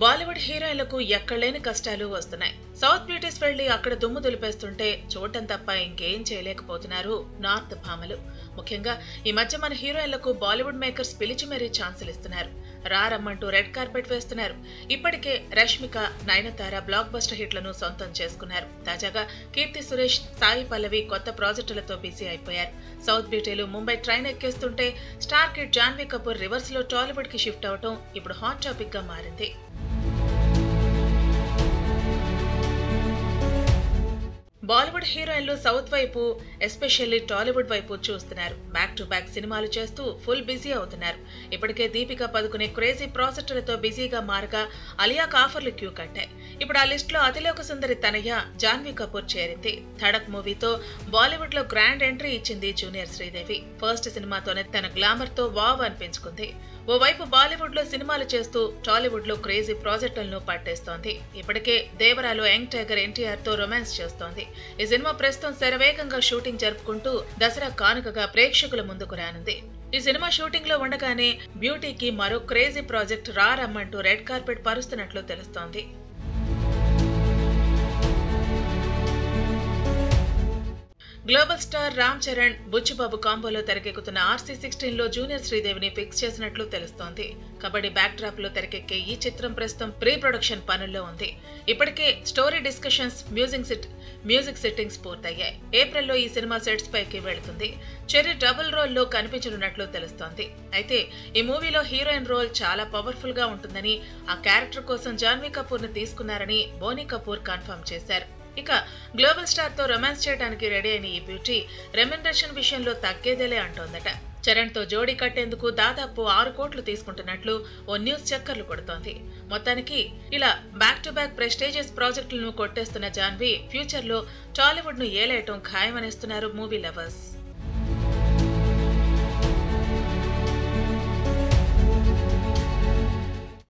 బాలీవుడ్ హీరోయిన్లకు ఎక్కడలేని కష్టాలు వస్తున్నాయి. సౌత్ బ్యూటీస్ వెళ్లి అక్కడ దుమ్ము దులిపేస్తుంటే చూడటం తప్ప ఇంకేం చేయలేకపోతున్నారు నార్త్ భామలు. ముఖ్యంగా ఈ మధ్య మన హీరోయిన్లకు బాలీవుడ్ మేకర్స్ పిలిచి మరీ ఛాన్సులు ఇస్తున్నారు. రారమ్మంటూ రెడ్ కార్పెట్ వేస్తున్నారు. ఇప్పటికే రష్మిక, నయనతార బ్లాక్ బస్టర్ హిట్లను సొంతం చేసుకున్నారు. తాజాగా కీర్తి సురేష్, సాయి పల్లవి కొత్త ప్రాజెక్టులతో బిజీ అయిపోయారు. సౌత్ బ్యూటీలు ముంబై ట్రైన్ ఎక్కేస్తుంటే star kid Janhvi Kapoor reverse లో టాలీవుడ్ కి షిఫ్ట్ అవటం ఇప్పుడు హాట్ టాపిక్ గా మారింది. బాలీవుడ్ హీరోయిన్లు సౌత్ వైపు, ఎస్పెషల్లీ టాలీవుడ్ వైపు చూస్తున్నారు. బ్యాక్ టు బ్యాక్ సినిమాలు చేస్తూ ఫుల్ బిజీ అవుతున్నారు. ఇప్పటికే దీపికా పదుకునే క్రేజీ ప్రాజెక్టులతో బిజీగా మారగా అలియాకు ఆఫర్లు క్యూ కట్టాయి. ఇప్పుడు ఆ లిస్ట్ లో అతిలోక సుందరి తనయ్య జాన్వీ కపూర్ చేరింది. ధడక్ మూవీతో బాలీవుడ్ లో గ్రాండ్ ఎంట్రీ ఇచ్చింది జూనియర్ శ్రీదేవి. ఫస్ట్ సినిమాతోనే తన గ్లామర్ తో వావ్ అనిపించుకుంది. ఓవైపు బాలీవుడ్ లో సినిమాలు చేస్తూ టాలీవుడ్ లో క్రేజీ ప్రాజెక్టులను పట్టేస్తోంది. ఇప్పటికే దేవరాలో యంగ్ టైగర్ ఎన్టీఆర్ తో రొమాన్స్ చేస్తోంది. ఈ సినిమా ప్రస్తుతం శరవేగంగా షూటింగ్ జరుపుకుంటూ దసరా కానుకగా ప్రేక్షకుల ముందుకు రానుంది. ఈ సినిమా షూటింగ్ లో ఉండగానే బ్యూటీకి మరో క్రేజీ ప్రాజెక్ట్ రారమ్మంటూ రెడ్ కార్పెట్ పరుస్తున్నట్లు తెలుస్తోంది. గ్లోబల్ స్టార్ రామ్ చరణ్, బుచ్చిబాబు కాంబోలో తెరకెక్కుతున్న RC-16 లో జూనియర్ శ్రీదేవిని ఫిక్స్ చేసినట్లు తెలుస్తోంది. కబడ్డీ బ్యాక్ డ్రాప్ లో తెరకెక్కే ఈ చిత్రం ప్రస్తుతం ప్రీ ప్రొడక్షన్ పనుల్లో ఉంది. ఇప్పటికే స్టోరీ డిస్కషన్స్, మ్యూజిక్ సెట్టింగ్స్ పూర్తయ్యాయి. ఏప్రిల్లో ఈ సినిమా సెట్స్ పైకి వెళుతుంది. చెర్రీ డబుల్ రోల్ లో కనిపించనున్నట్లు తెలుస్తోంది. అయితే ఈ మూవీలో హీరోయిన్ రోల్ చాలా పవర్ఫుల్ గా ఉంటుందని, ఆ క్యారెక్టర్ కోసం జాన్వీ కపూర్ ను తీసుకున్నారని బోనీ కపూర్ కన్ఫర్మ్ చేశారు. ఇక గ్లోబల్ స్టార్ తో రొమాన్స్ చేయడానికి రెడీ అయిన ఈ బ్యూటీ రెమ్యునరేషన్ విషయంలో తగ్గేదేలే అంటోందట. చరణ్ తో జోడీ కట్టేందుకు దాదాపు 6 కోట్లు తీసుకుంటున్నట్లు ఓ న్యూస్ చక్కర్లు కొడుతోంది. మొత్తానికి ఇలా బ్యాక్ టు బ్యాక్ ప్రెస్టీజియస్ ప్రాజెక్టులను కొట్టేస్తున్న జాన్వీ ఫ్యూచర్ లో టాలీవుడ్ ను ఏలేయటం ఖాయమనేస్తున్నారు మూవీ లవర్స్.